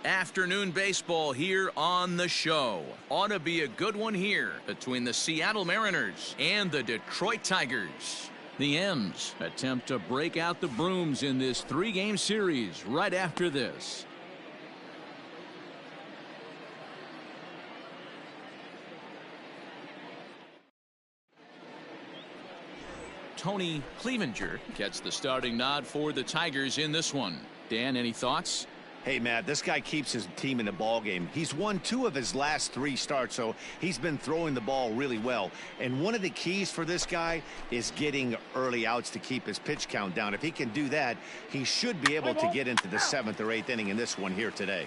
Afternoon baseball here on the show. Ought to be a good one here between the Seattle Mariners and the Detroit Tigers. The M's attempt to break out the brooms in this 3-game series right after this. Tony Clevenger gets the starting nod for the Tigers in this one. Dan, any thoughts? Hey, Matt, this guy keeps his team in the ball game. He's won 2 of his last 3 starts, so he's been throwing the ball really well. And one of the keys for this guy is getting early outs to keep his pitch count down. If he can do that, he should be able to get into the 7th or 8th inning in this one here today.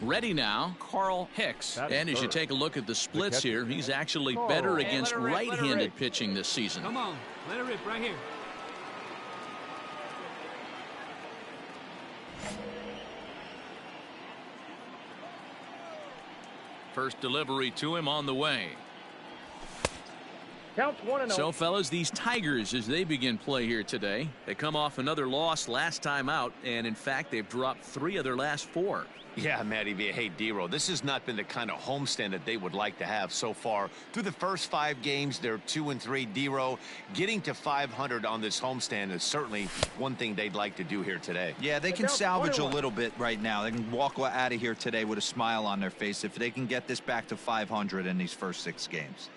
Ready now, Carl Hicks. And as you take a look at the splits here, he's actually better against right-handed pitching this season. Come on, let it rip right here. First delivery to him on the way. Counts 1-0. So, fellas, these Tigers, as they begin play here today, they come off another loss last time out, and in fact, they've dropped 3 of their last 4. Yeah, Matty B. Hey, D-Row, this has not been the kind of homestand that they would like to have so far. Through the first 5 games, they're 2-3. D-Row, getting to 500 on this homestand is certainly one thing they'd like to do here today. Yeah, they can salvage a little bit right now. They can walk out of here today with a smile on their face if they can get this back to 500 in these first 6 games.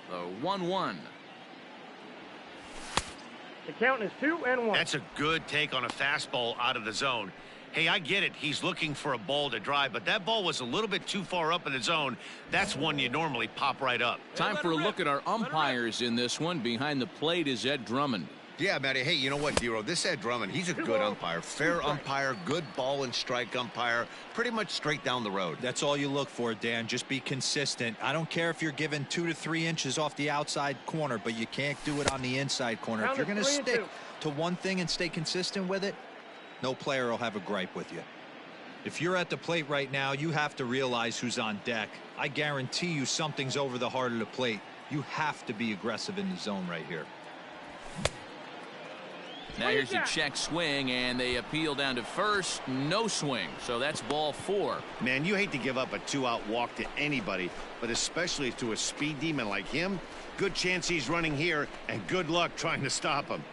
The 1-1. The count is 2-1. That's a good take on a fastball out of the zone. Hey, I get it. He's looking for a ball to drive, but that ball was a little bit too far up in the zone. That's one you normally pop right up. Time for a look at our umpires in this one. Behind the plate is Ed Drummond. Yeah, Matty. Hey, you know what, D-Row? This Ed Drummond, he's a good umpire. Fair umpire, good ball and strike umpire. Pretty much straight down the road. That's all you look for, Dan. Just be consistent. I don't care if you're given 2 to 3 inches off the outside corner, but you can't do it on the inside corner. If you're going to stick to one thing and stay consistent with it, no player will have a gripe with you. If you're at the plate right now, you have to realize who's on deck. I guarantee you something's over the heart of the plate. You have to be aggressive in the zone right here. Now here's a check swing, and they appeal down to first. No swing, so that's ball 4. Man, you hate to give up a 2-out walk to anybody, but especially to a speed demon like him. Good chance he's running here, and good luck trying to stop him.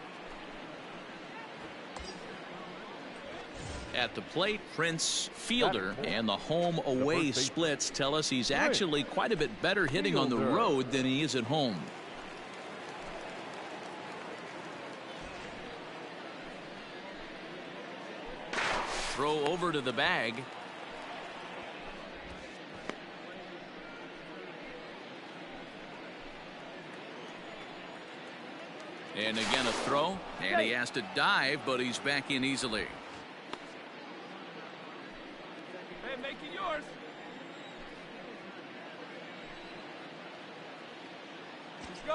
At the plate, Prince Fielder, and the home-away splits tell us he's actually quite a bit better hitting on the road than he is at home. Throw over to the bag. And again a throw, and he has to dive, but he's back in easily. Hey, make it yours.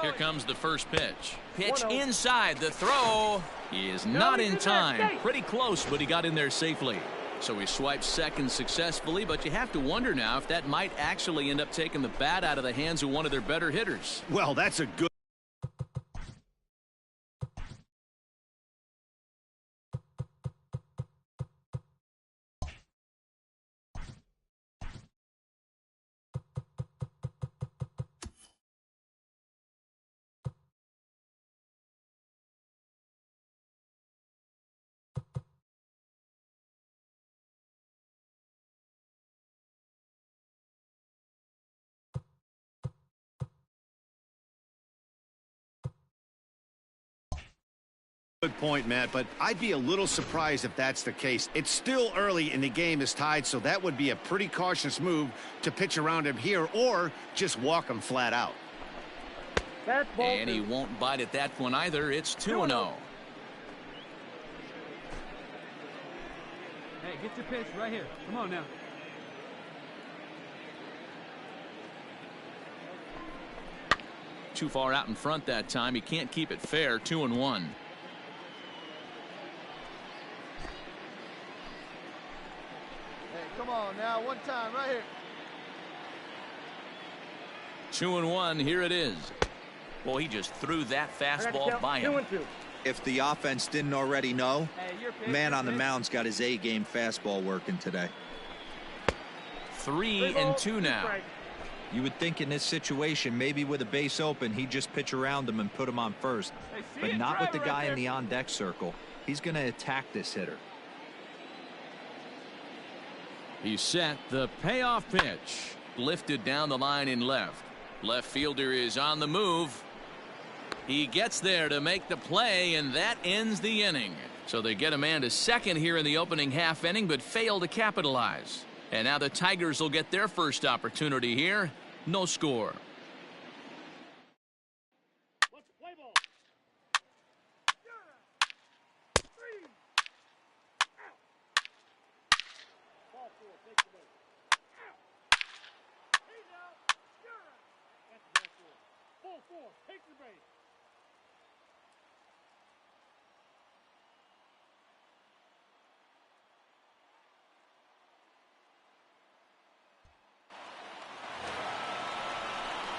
Here comes the first pitch. Pitch inside, the throw. He is not in time. Pretty close, but he got in there safely. So he swipes second successfully, but you have to wonder now if that might actually end up taking the bat out of the hands of one of their better hitters. Well, that's a good. Good point, Matt, but I'd be a little surprised if that's the case. It's still early and the game is tied, so that would be a pretty cautious move to pitch around him here or just walk him flat out. And he won't bite at that one either. It's 2-0. Hey, get your pitch right here. Come on now. Too far out in front that time. He can't keep it fair. 2-1. Come on now, one time right here. 2-1. Here it is. Well, he just threw that fastball by him. 2-2. If the offense didn't already know, Hey, your pitch, man your on the pitch. mound's got his A-game fastball working today. 3-2 now. Strike. You would think in this situation, maybe with a base open, he'd just pitch around him and put him on first. Hey, see But it, not with drive the right guy in there. the on-deck circle. He's going to attack this hitter. He's set. The payoff pitch. Lifted down the line in left. Left fielder is on the move. He gets there to make the play, and that ends the inning. So they get a man to second here in the opening half inning, but fail to capitalize. And now the Tigers will get their first opportunity here. No score. Let's play ball. Three. Out. Ball 4. Take the base. Out. He's out. You're out. That's ball 4. Ball 4. Take the base.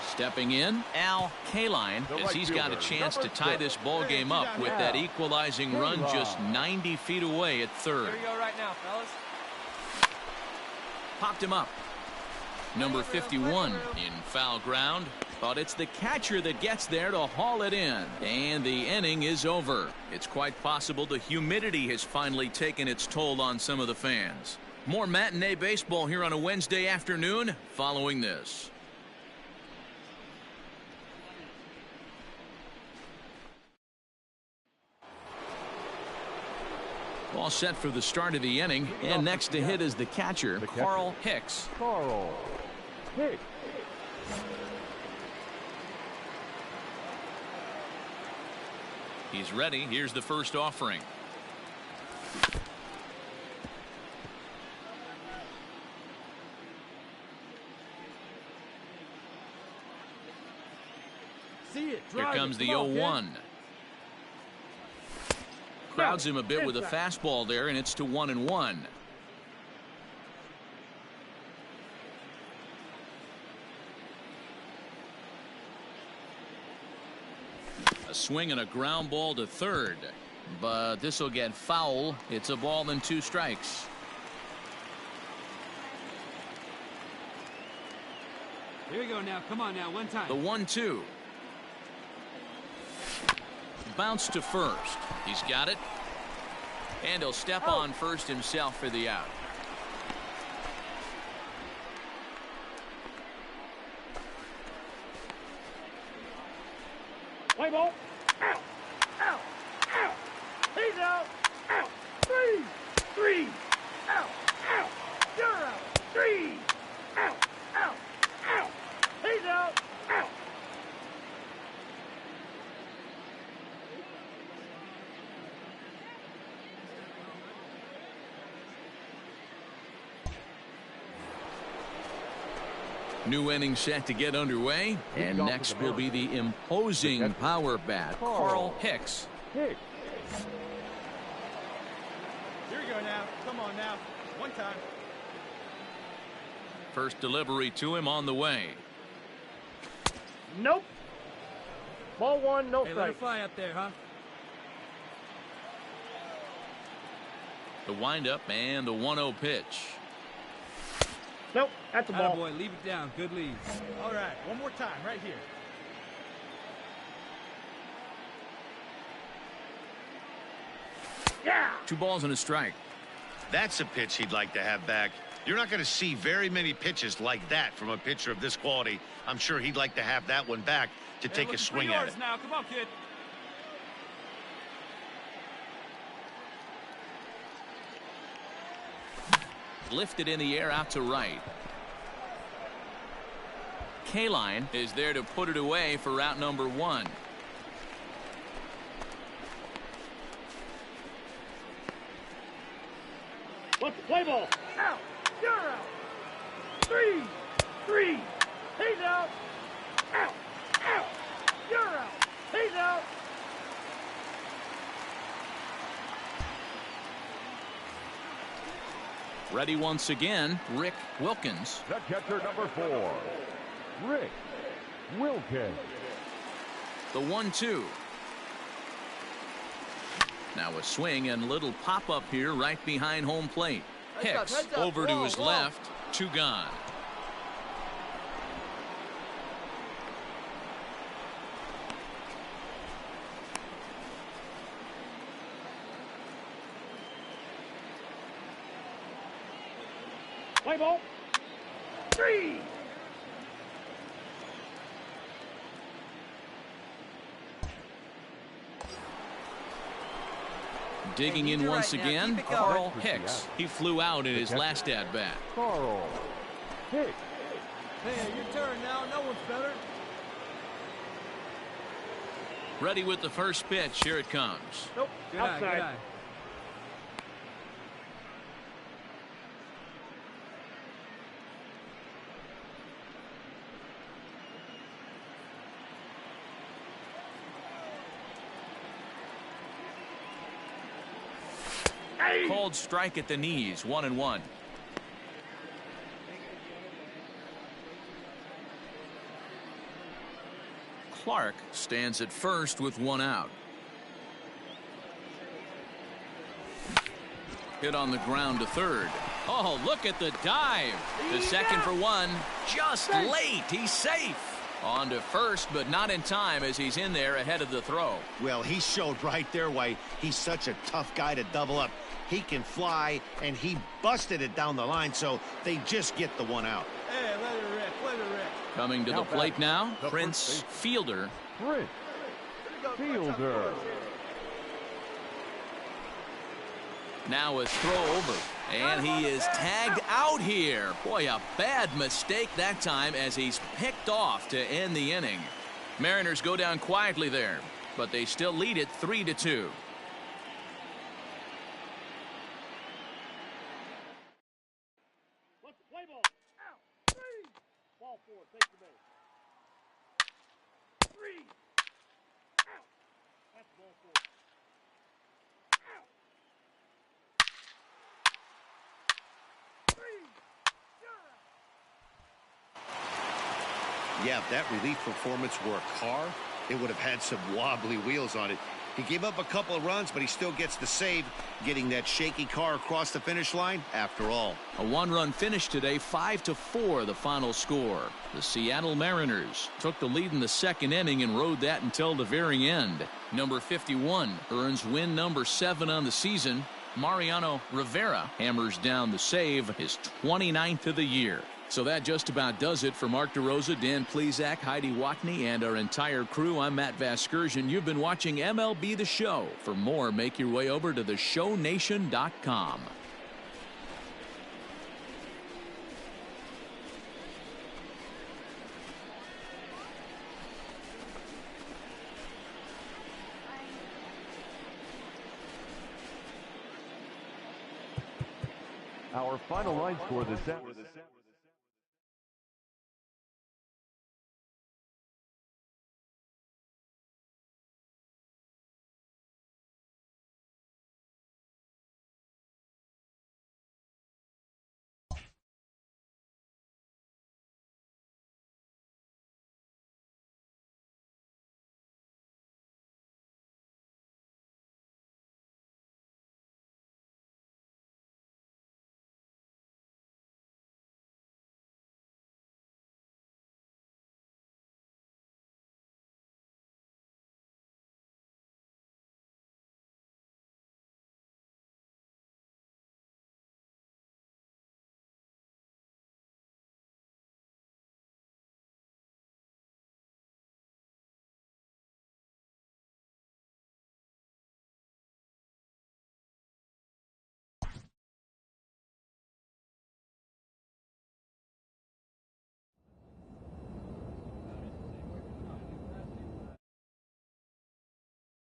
Stepping in, Al Kaline, as he's got a chance to tie this ball game up with that equalizing run just 90 feet away at third. Here we go right now, fellas. Popped him up. Number 51 in foul ground, but it's the catcher that gets there to haul it in. And the inning is over. It's quite possible the humidity has finally taken its toll on some of the fans. More matinee baseball here on a Wednesday afternoon following this. All set for the start of the inning, and next to hit is the catcher, Carl Hicks. Carl Hicks. He's ready. Here's the first offering. See it. Here Drive comes it. the Come on, 0-1. Crowds him a bit with a fastball there, and it's to 1-1. A swing and a ground ball to third, but this will get foul. It's a ball and 2 strikes. Here we go now. Come on now. One time. The 1-2. Bounce to first. He's got it. And he'll step on first himself for the out. Play ball. Out. Out. Out. He's out. Out. 3. 3. Out. Out. You're out. 3. Out. Out. Out. He's out. Out. New inning set to get underway, and next will be the imposing power bat, Carl Hicks. Hicks. Here we go now. Come on now. One time. First delivery to him on the way. Nope. Ball 1, no Hey, let it strike. fly up there, huh? The windup and the 1-0 pitch. Nope, that's a ball. Attaboy, leave it down. Good lead. All right, one more time right here. Yeah. 2 balls and a strike. That's a pitch he'd like to have back. You're not going to see very many pitches like that from a pitcher of this quality. I'm sure he'd like to have that one back to Hey, take a looking for swing at yours it. now. Come on, kid. Lifted in the air out to right. Kaline is there to put it away for route number 1. Let's play ball. Out. You're out. 3. 3. He's out. Out. Out. You're out. He's out. Ready once again, Rick Wilkins. The catcher, number 4, Rick Wilkins. The 1-2. Now a swing and little pop-up here right behind home plate. Hicks over to his left. 2 gone. Play ball. 3. Digging in once again, Carl Hicks. He flew out in his last at-bat. Carl Hicks. Hey, your turn now. No one's better. Ready with the first pitch. Here it comes. Nope. Good eye, good eye. Called strike at the knees. 1-1. Clark stands at first with 1 out. Hit on the ground to third. Oh, look at the dive. The second for 1. Just late. He's safe. On to first, but not in time as he's in there ahead of the throw. Well, he showed right there why he's such a tough guy to double up. He can fly, and he busted it down the line, so they just get the 1 out. Hey, let it rip. Let it rip. Coming to the plate now, Prince Fielder. Prince Fielder. Now a throw over, and he is tagged out here. Boy, a bad mistake that time as he's picked off to end the inning. Mariners go down quietly there, but they still lead it 3-2. Let's play ball. Out. 3. Ball 4. Take the base. 3. Out. That's ball 4. Out. 3. Yeah, if that relief performance were a car, it would have had some wobbly wheels on it. He gave up a couple of runs, but he still gets the save, getting that shaky car across the finish line after all. A 1-run finish today, 5-4 the final score. The Seattle Mariners took the lead in the second inning and rode that until the very end. Number 51 earns win number 7 on the season. Mariano Rivera hammers down the save, his 29th of the year. So that just about does it for Mark DeRosa, Dan Plesac, Heidi Watney, and our entire crew. I'm Matt Vasgersian. You've been watching MLB The Show. For more, make your way over to theshownation.com. Our final line score this afternoon.